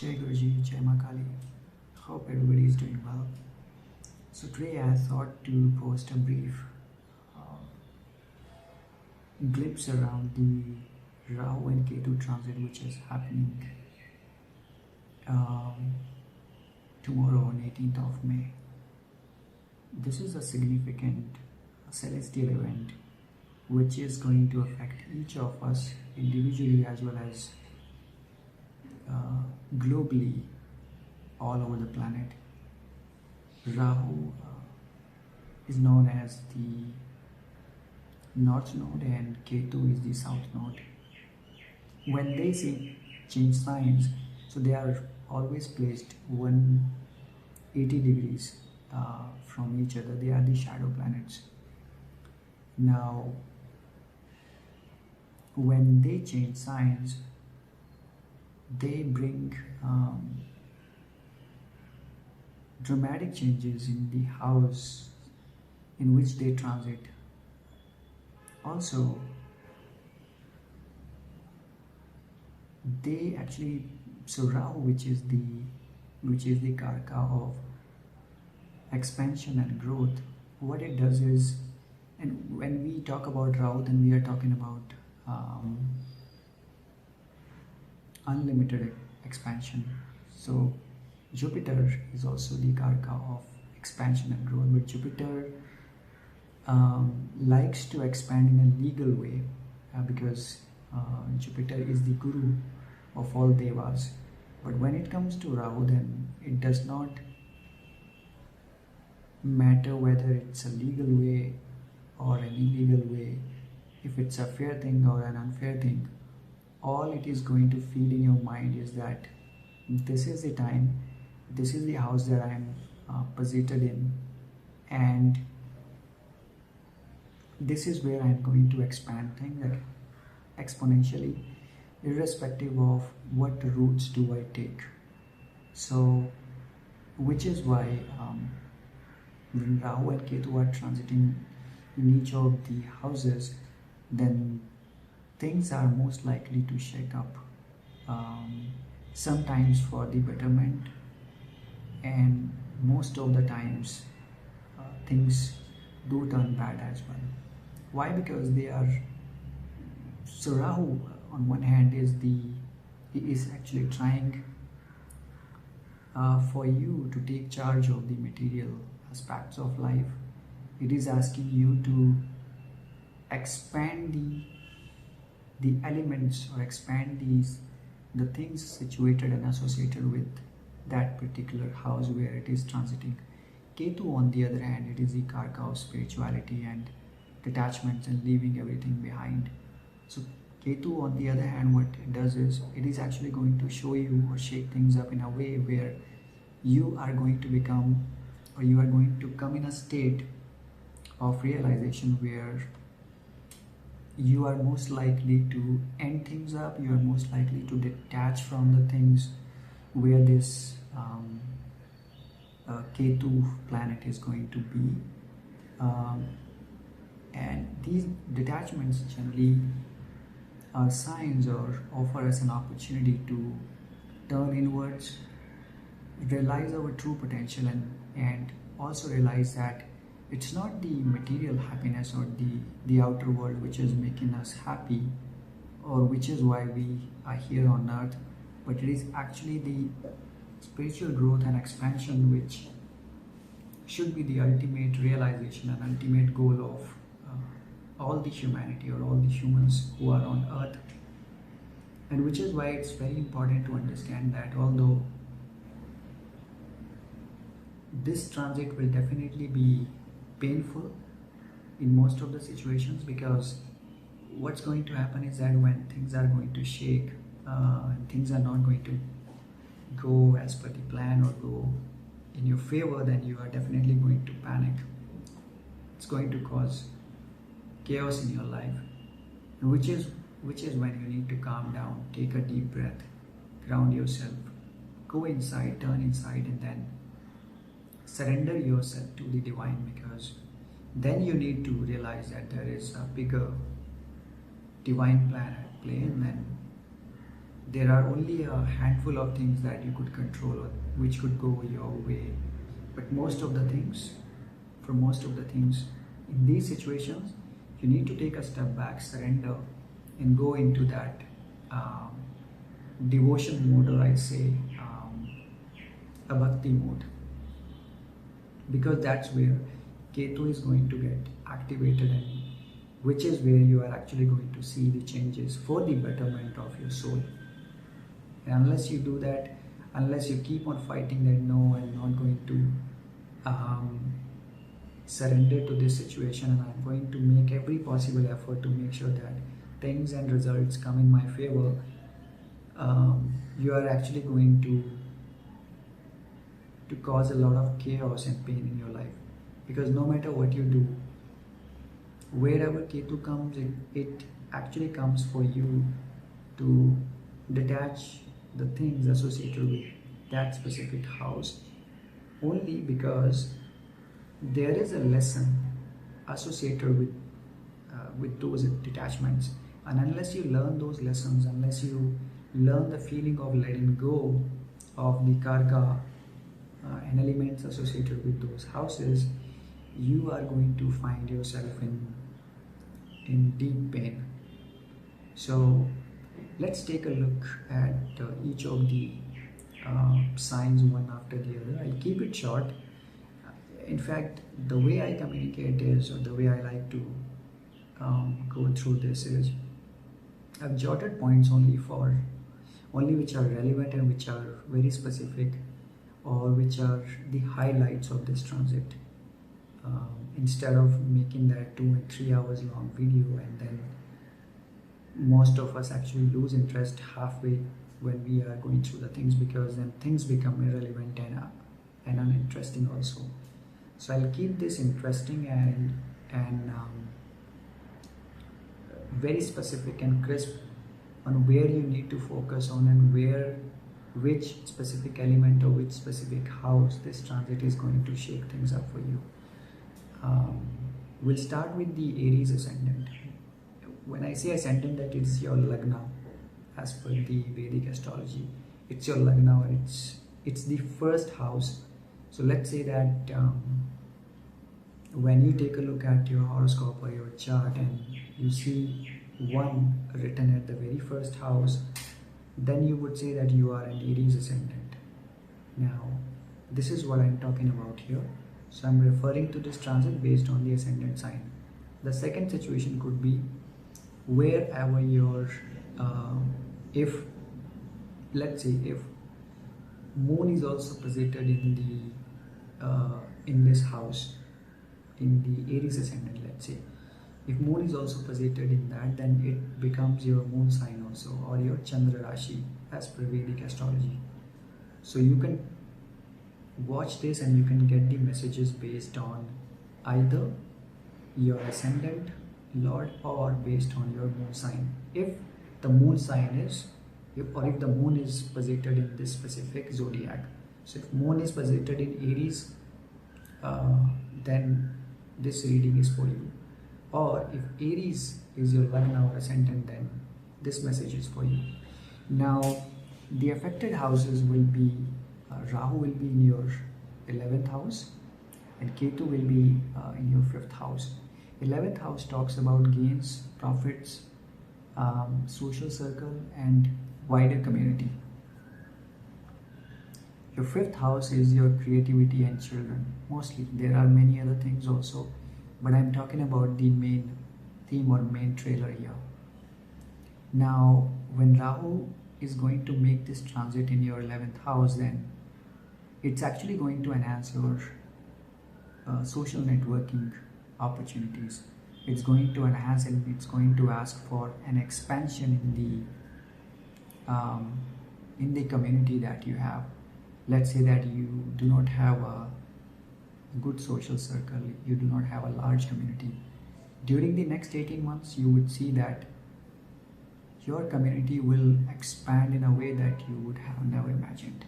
Jai Guruji, Jai Mahakali. Hope everybody is doing well. So today I thought to post a brief glimpse around the Rahu and Ketu transit which is happening tomorrow on 18th of May. This is a significant celestial event which is going to affect each of us individually as well as globally all over the planet. Rahu is known as the north node and Ketu is the south node. When they change signs, so they are always placed 180 degrees from each other. They are the shadow planets. Now, when they change signs, they bring dramatic changes in the house in which they transit. Also, they actually, so Rahu, which is the karka of expansion and growth, what it does is, and when we talk about Rahu, then we are talking about unlimited expansion. So Jupiter is also the karka of expansion and growth, but Jupiter likes to expand in a legal way because Jupiter is the guru of all devas. But when it comes to Rahu, then it does not matter whether it's a legal way or an illegal way, if it's a fair thing or an unfair thing. All it is going to feed in your mind is that this is the time, this is the house that I am posited in, and this is where I am going to expand things like exponentially, irrespective of what routes do I take. So, which is why when Rahu and Ketu are transiting in each of the houses, then things are most likely to shake up, sometimes for the betterment, and most of the times things do turn bad as well. Why? Because they are, so Rahu on one hand he is actually trying for you to take charge of the material aspects of life. It is asking you to expand the elements or expand the things situated and associated with that particular house where it is transiting. Ketu on the other hand, it is the karka of spirituality and detachments and leaving everything behind. So Ketu on the other hand, what it does is it is actually going to show you or shake things up in a way where you are going to become, or you are going to come in a state of realization where you are most likely to end things up, you are most likely to detach from the things where this Ketu planet is going to be. And these detachments generally are signs or offer us an opportunity to turn inwards, realize our true potential, and also realize that it's not the material happiness or the outer world which is making us happy or which is why we are here on earth, but it is actually the spiritual growth and expansion which should be the ultimate realization and ultimate goal of all the humanity or all the humans who are on earth. And which is why it's very important to understand that although this transit will definitely be painful in most of the situations, because what's going to happen is that when things are going to shake and things are not going to go as per the plan or go in your favor, then you are definitely going to panic. It's going to cause chaos in your life, and which is when you need to calm down, take a deep breath, ground yourself, go inside, turn inside, and then surrender yourself to the divine, because then you need to realize that there is a bigger divine plan at play, and then there are only a handful of things that you could control or which could go your way. But most of the things, for most of the things, in these situations, you need to take a step back, surrender, and go into that devotion mode, or I say a bhakti mode, because that's where Ketu is going to get activated, and which is where you are actually going to see the changes for the betterment of your soul. And unless you do that, unless you keep on fighting that no, I'm not going to surrender to this situation, and I'm going to make every possible effort to make sure that things and results come in my favor, you are actually going to cause a lot of chaos and pain in your life. Because no matter what you do, wherever Ketu comes, it actually comes for you to detach the things associated with that specific house, only because there is a lesson associated with those detachments. And unless you learn those lessons, unless you learn the feeling of letting go of the karka and elements associated with those houses, you are going to find yourself in deep pain. So let's take a look at each of the signs one after the other. I'll keep it short. In fact, the way I communicate is, or the way I like to go through this is, I've jotted points only which are relevant and which are very specific, or which are the highlights of this transit. Instead of making that 2 and 3 hours long video, and then most of us actually lose interest halfway when we are going through the things, because then things become irrelevant and uninteresting also. So I'll keep this interesting and very specific and crisp on where you need to focus on, and which specific element or which specific house this transit is going to shake things up for you. We'll start with the Aries ascendant. When I say ascendant, that it's your lagna as per the Vedic astrology. It's your lagna, or it's the first house. So let's say that when you take a look at your horoscope or your chart and you see 1 written at the very first house, then you would say that you are an Aries ascendant. Now, this is what I'm talking about here. So I'm referring to this transit based on the ascendant sign. The second situation could be wherever your, if moon is also posited in this house, in the Aries ascendant, let's say, if moon is also posited in that, then it becomes your moon sign also, or your Chandra Rashi as per Vedic astrology. So you can watch this and you can get the messages based on either your ascendant lord or based on your moon sign. If the moon sign is, if the moon is posited in this specific zodiac. So if moon is posited in Aries, then this reading is for you. Or if Aries is your lagna or ascendant, then this message is for you. Now, the affected houses will be, Rahu will be in your 11th house, and Ketu will be in your 5th house. 11th house talks about gains, profits, social circle, and wider community. Your 5th house is your creativity and children. Mostly, there are many other things also, but I'm talking about the main theme or main trailer here. Now, when Rahu is going to make this transit in your 11th house, then it's actually going to enhance your social networking opportunities. It's going to enhance, and it's going to ask for an expansion in the community that you have. Let's say that you do not have a good social circle, you do not have a large community. During the next 18 months, you would see that your community will expand in a way that you would have never imagined.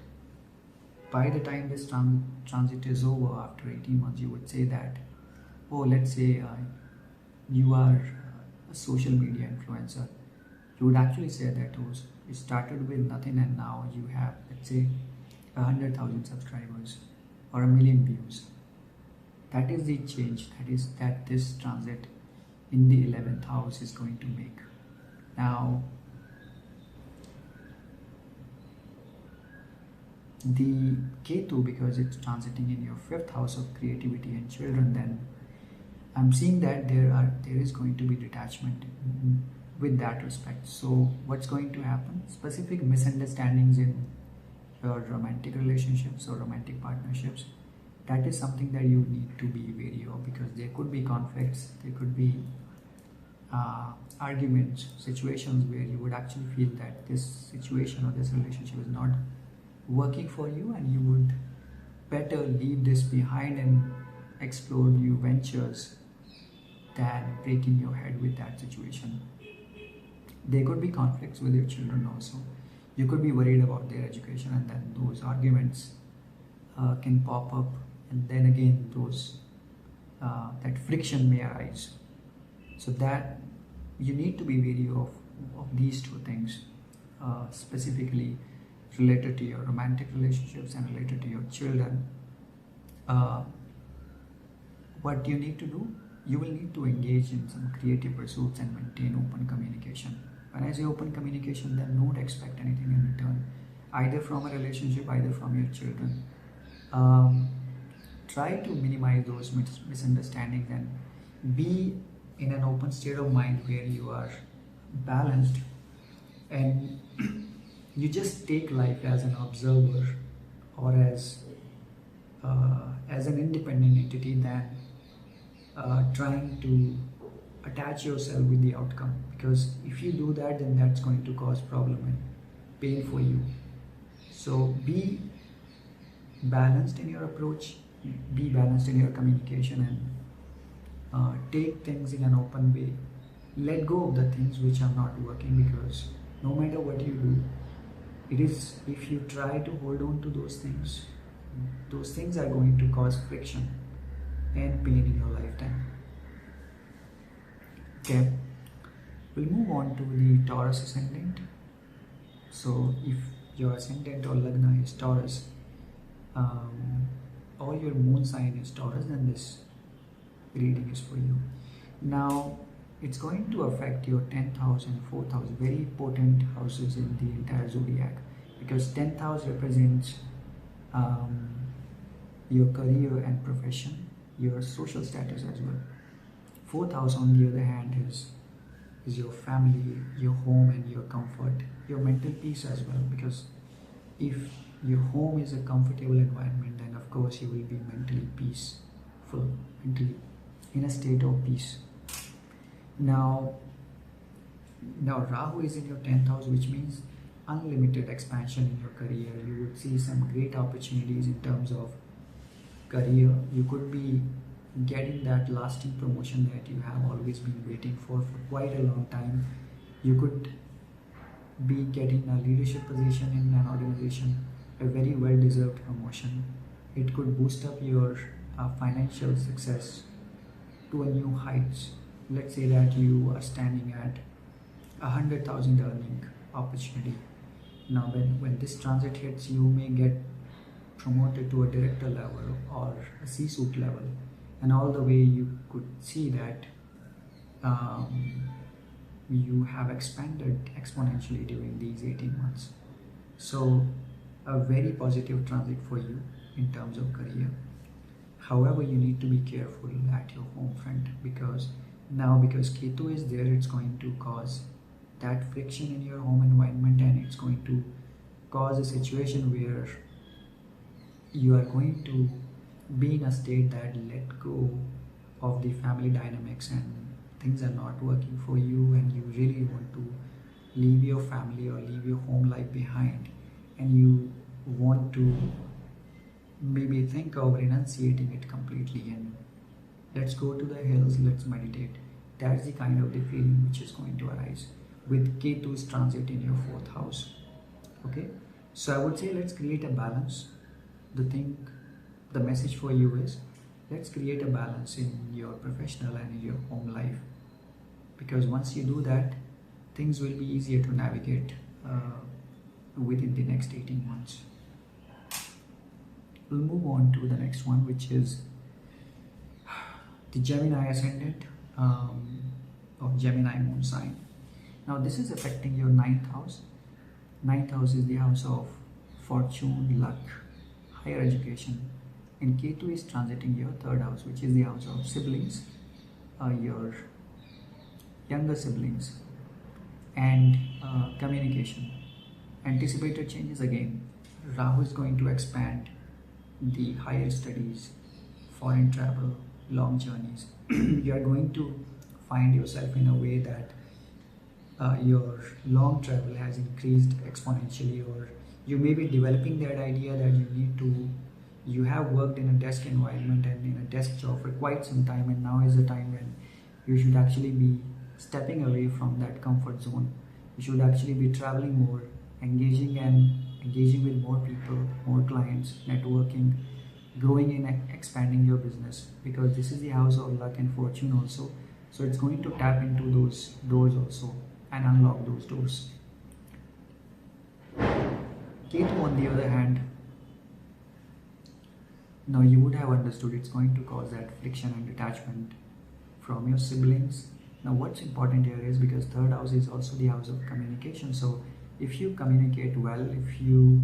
By the time this transit is over, after 18 months, you would say that, oh, let's say you are a social media influencer. You would actually say that, You started with nothing and now you have, let's say, 100,000 subscribers or 1 million views. That is the change that this transit in the 11th house is going to make. Now, the Ketu, because it's transiting in your 5th house of creativity and children, then I'm seeing that there is going to be detachment with that respect. So what's going to happen? Specific misunderstandings in your romantic relationships or romantic partnerships, that is something that you need to be wary of, because there could be conflicts, there could be arguments, situations where you would actually feel that this situation or this relationship is not working for you, and you would better leave this behind and explore new ventures than breaking your head with that situation. There could be conflicts with your children also. You could be worried about their education, and then those arguments can pop up, and then again that friction may arise. So that you need to be wary of these two things, specifically related to your romantic relationships and related to your children. What you need to do, you will need to engage in some creative pursuits and maintain open communication. When I say open communication, then don't expect anything in return, either from a relationship, either from your children. Try to minimize those misunderstandings and be in an open state of mind where you are balanced and you just take life as an observer or as an independent entity than trying to attach yourself with the outcome, because if you do that, then that's going to cause problem and pain for you. So be balanced in your approach, be balanced in your communication, and take things in an open way. Let go of the things which are not working, because no matter what you do, it is, if you try to hold on to those things are going to cause friction and pain in your lifetime. Okay, we'll move on to the Taurus ascendant. So if your ascendant or Lagna is Taurus, or your moon sign is Taurus, then this reading is for you. Now, it's going to affect your 10th house and 4th house, very important houses in the entire zodiac, because 10th house represents your career and profession, your social status as well. 4th house, on the other hand, is your family, your home, and your comfort, your mental peace as well, because if your home is a comfortable environment, then of course you will be mentally peaceful, mentally in a state of peace. Now Rahu is in your 10th house, which means unlimited expansion in your career. You would see some great opportunities in terms of career. You could be getting that lasting promotion that you have always been waiting for quite a long time. You could be getting a leadership position in an organization, a very well-deserved promotion. It could boost up your financial success to a new heights. Let's say that you are standing at 100,000 earning opportunity. Now when this transit hits, you may get promoted to a director level or a C-suite level, and all the way you could see that you have expanded exponentially during these 18 months. So a very positive transit for you in terms of career. However, you need to be careful at your home front, because Ketu is there, it's going to cause that friction in your home environment, and it's going to cause a situation where you are going to be in a state that let go of the family dynamics and things are not working for you, and you really want to leave your family or leave your home life behind, and you want to maybe think of renunciating it completely and let's go to the hills, let's meditate. That's the kind of the feeling which is going to arise with Ketu's transit in your 4th house. Okay, so I would say let's create a balance. The message for you is, let's create a balance in your professional and in your home life, because once you do that, things will be easier to navigate within the next 18 months. We'll move on to the next one, which is the Gemini ascendant or Gemini moon sign. Now this is affecting your 9th house. 9th house is the house of fortune, luck, higher education, and Ketu is transiting your 3rd house, which is the house of siblings, your younger siblings, and communication. Anticipated changes again. Rahu is going to expand the higher studies, foreign travel, long journeys. You are going to find yourself in a way that your long travel has increased exponentially, or you may be developing that idea that you have worked in a desk environment and in a desk job for quite some time, and now is the time when you should actually be stepping away from that comfort zone. You should actually be traveling more, engaging with more people, more clients, networking, growing and expanding your business, because this is the house of luck and fortune also. So it's going to tap into those doors also and unlock those doors. Ketu, on the other hand, now you would have understood it's going to cause that friction and detachment from your siblings. Now what's important here is, because 3rd house is also the house of communication, so if you communicate well, if you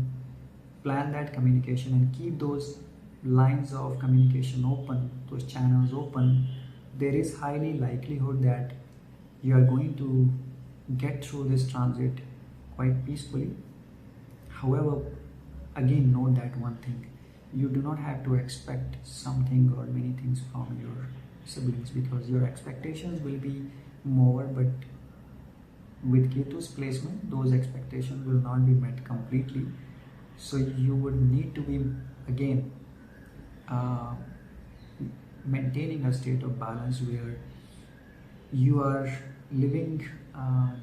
plan that communication and keep those lines of communication open, those channels open, there is highly likelihood that you are going to get through this transit quite peacefully. However, again, note that one thing: you do not have to expect something or many things from your siblings, because your expectations will be more, but with Ketu's placement, those expectations will not be met completely. So you would need to be, again, maintaining a state of balance where you are living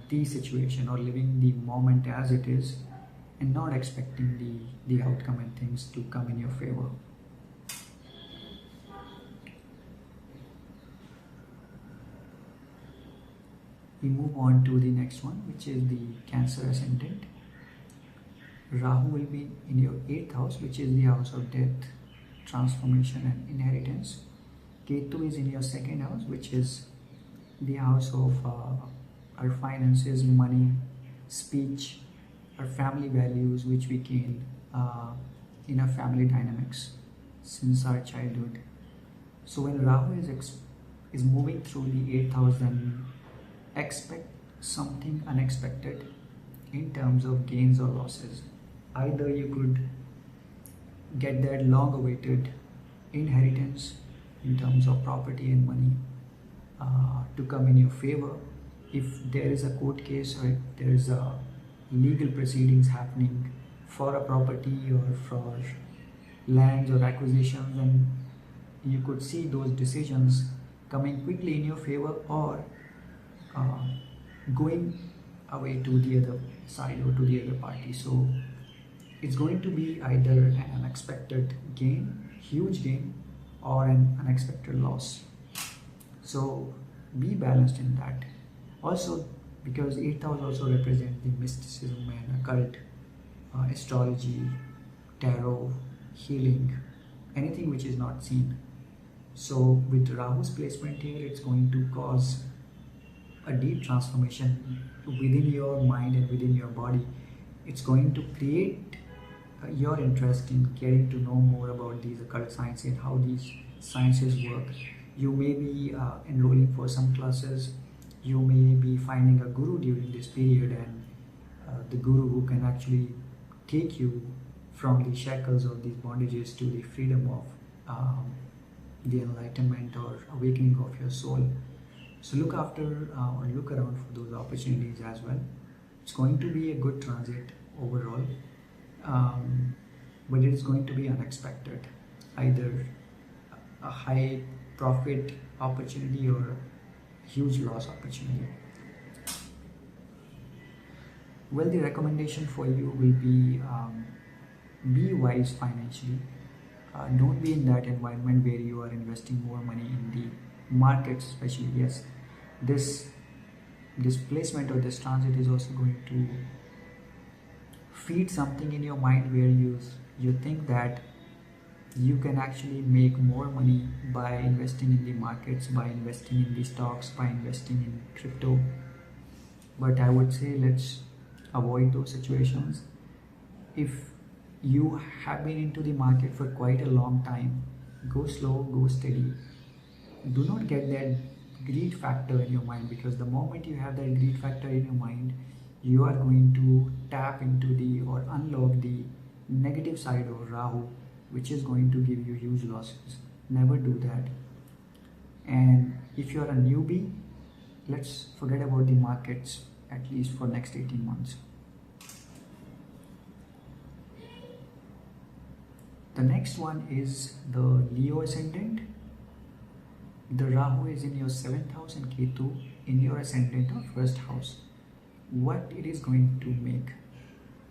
the situation or living the moment as it is, and not expecting the outcome and things to come in your favor. We move on to the next one, which is the Cancer ascendant. Rahu will be in your 8th house, which is the house of death, transformation and inheritance. Ketu is in your 2nd house, which is the house of our finances, money, speech, our family values, which we gain in our family dynamics since our childhood. So when Rahu is moving through the 8th house, then expect something unexpected in terms of gains or losses. Either you could get that long awaited inheritance in terms of property and money to come in your favor. If there is a court case or if there is a legal proceedings happening for a property or for lands or acquisitions, then you could see those decisions coming quickly in your favor, or going away to the other side or to the other party. So it's going to be either an unexpected gain, huge gain, or an unexpected loss. So be balanced in that. Also, because 8th house also represents the mysticism and occult, astrology, tarot, healing, anything which is not seen. So with Rahu's placement here, it's going to cause a deep transformation within your mind and within your body. It's going to create your interest in getting to know more about these occult sciences and how these sciences work. You may be enrolling for some classes. You may be finding a guru during this period, and the guru who can actually take you from the shackles of these bondages to the freedom of the enlightenment or awakening of your soul. So look after or look around for those opportunities as well. It's going to be a good transit overall, but it is going to be unexpected, either a high profit opportunity or a huge loss opportunity. Well, the recommendation for you will be wise financially. Don't be in that environment where you are investing more money in the markets, especially. Yes, this placement or this transit is also going to feed something in your mind where you think that you can actually make more money by investing in the markets, by investing in the stocks, by investing in crypto. But I would say let's avoid those situations. If you have been into the market for quite a long time, go slow, go steady. Do not get that greed factor in your mind, because the moment you have that greed factor in your mind, you are going to tap into the or unlock the negative side of Rahu, which is going to give you huge losses. Never do that. And if you are a newbie, let's forget about the markets at least for next 18 months. The next one is the Leo ascendant. The Rahu is in your 7th house and Ketu in your ascendant or 1st house. What it is going to make?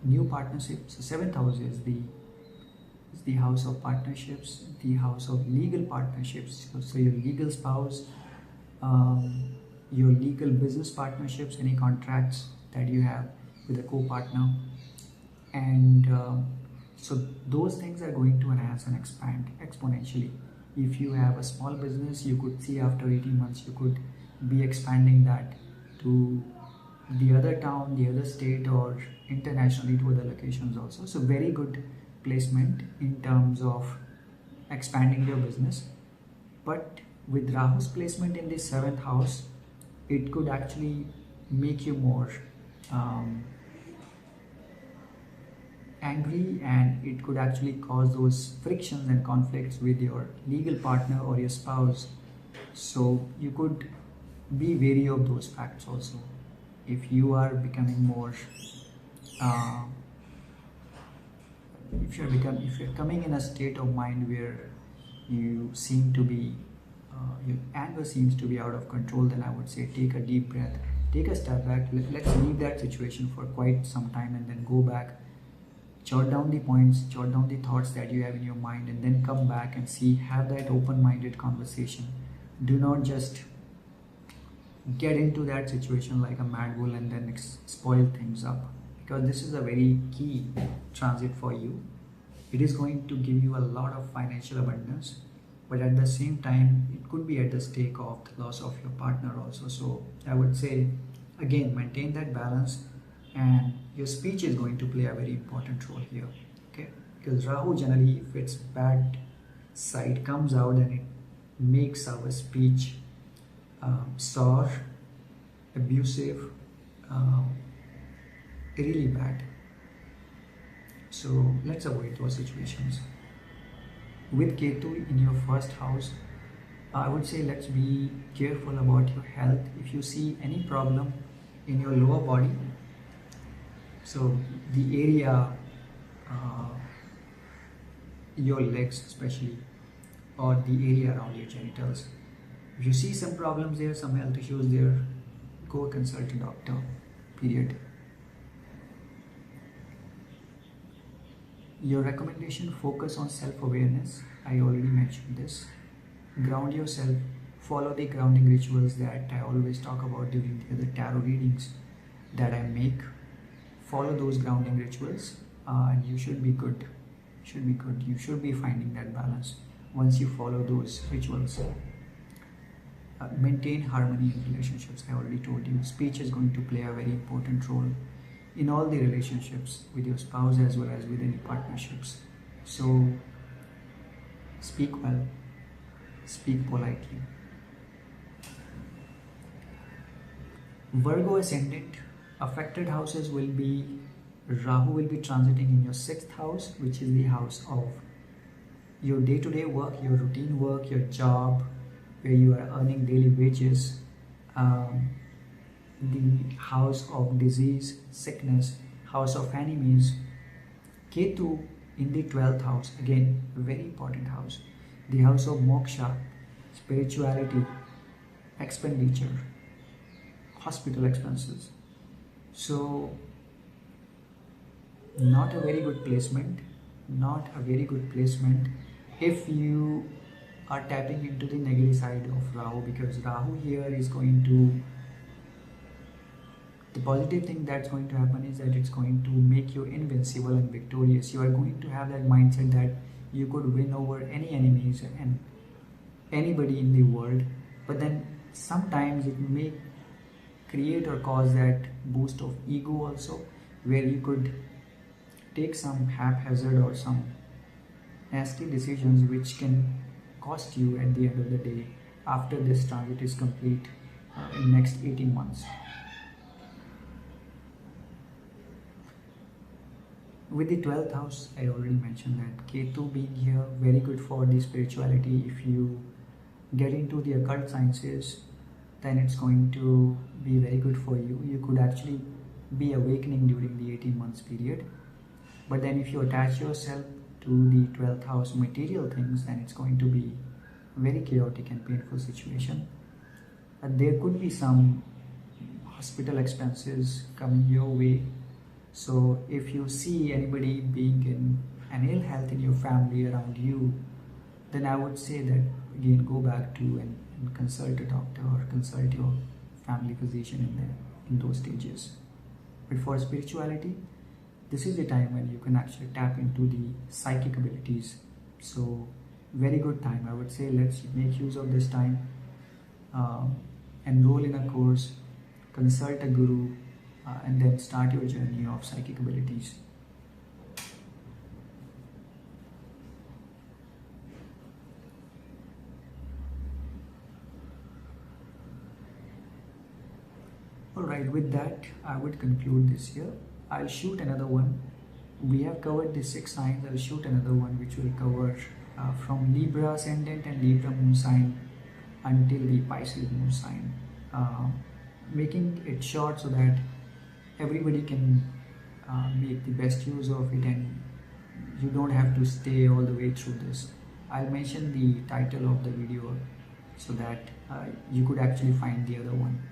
New partnerships. So 7th house is the house of partnerships, the house of legal partnerships. So your legal spouse, your legal business partnerships, any contracts that you have with a co-partner, and so those things are going to enhance and expand exponentially. If you have a small business, you could see after 18 months you could be expanding that to the other town, the other state, or internationally to other locations also. So very good placement in terms of expanding your business. But with Rahu's placement in the 7th house, it could actually make you more angry, and it could actually cause those frictions and conflicts with your legal partner or your spouse. So you could be wary of those facts also. If you are becoming more if you're coming in a state of mind where you seem to be your anger seems to be out of control, then I would say take a deep breath, take a step back. Let's leave that situation for quite some time and then go back, jot down the points, jot down the thoughts that you have in your mind, and then come back and see, have that open-minded conversation. Do not just get into that situation like a mad bull and then spoil things up, because this is a very key transit for you. It is going to give you a lot of financial abundance, but at the same time it could be at the stake of the loss of your partner also. So I would say again, maintain that balance, and your speech is going to play a very important role here, okay? Because Rahu generally, if its bad side comes out, and it makes our speech sour, abusive, really bad. So let's avoid those situations. With Ketu in your 1st house, I would say let's be careful about your health. If you see any problem in your lower body, so the area, your legs especially, or the area around your genitals, if you see some problems there, some health issues there, go consult a doctor, period. Your recommendation, focus on self-awareness. I already mentioned this. Ground yourself, follow the grounding rituals that I always talk about during the other tarot readings that I make. Follow those grounding rituals, and you should be good. You should be finding that balance once you follow those rituals. Maintain harmony in relationships. I already told you, speech is going to play a very important role in all the relationships with your spouse as well as with any partnerships. So speak well, speak politely. Virgo ascendant, affected houses will be, Rahu will be transiting in your 6th house, which is the house of your day-to-day work, your routine work, your job, where you are earning daily wages, the house of disease, sickness, house of enemies. Ketu in the 12th house, again, a very important house, the house of moksha, spirituality, expenditure, hospital expenses. So not a very good placement, if you are tapping into the negative side of Rahu, because Rahu here is going to The positive thing that's going to happen is that it's going to make you invincible and victorious. You are going to have that mindset that you could win over any enemies and anybody in the world. But then sometimes it may create or cause that boost of ego also, where you could take some haphazard or some nasty decisions which can cost you at the end of the day after this transit is complete in next 18 months. With the 12th house, I already mentioned that Ketu being here, very good for the spirituality. If you get into the occult sciences, then it's going to be very good for you. You could actually be awakening during the 18 months period. But then if you attach yourself to the 12th house material things, then it's going to be a very chaotic and painful situation. There could be some hospital expenses coming your way. So if you see anybody being in an ill health in your family around you, then I would say that again go back to and consult a doctor or consult your family physician in those stages. But for spirituality, this is the time when you can actually tap into the psychic abilities. So very good time. I would say let's make use of this time. Enroll in a course, consult a guru, and then start your journey of psychic abilities. Alright, with that, I would conclude this here. I'll shoot another one. We have covered the 6 signs. I'll shoot another one which will cover from Libra ascendant and Libra moon sign until the Pisces moon sign. Making it short so that everybody can make the best use of it and you don't have to stay all the way through this. I'll mention the title of the video so that you could actually find the other one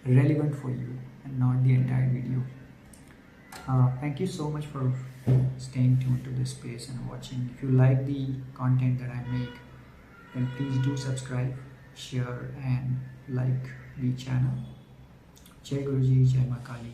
relevant for you and not the entire video. Thank you so much for staying tuned to this space and watching. If you like the content that I make, then please do subscribe, share and like the channel. Jai Guruji, Jai Mahakali.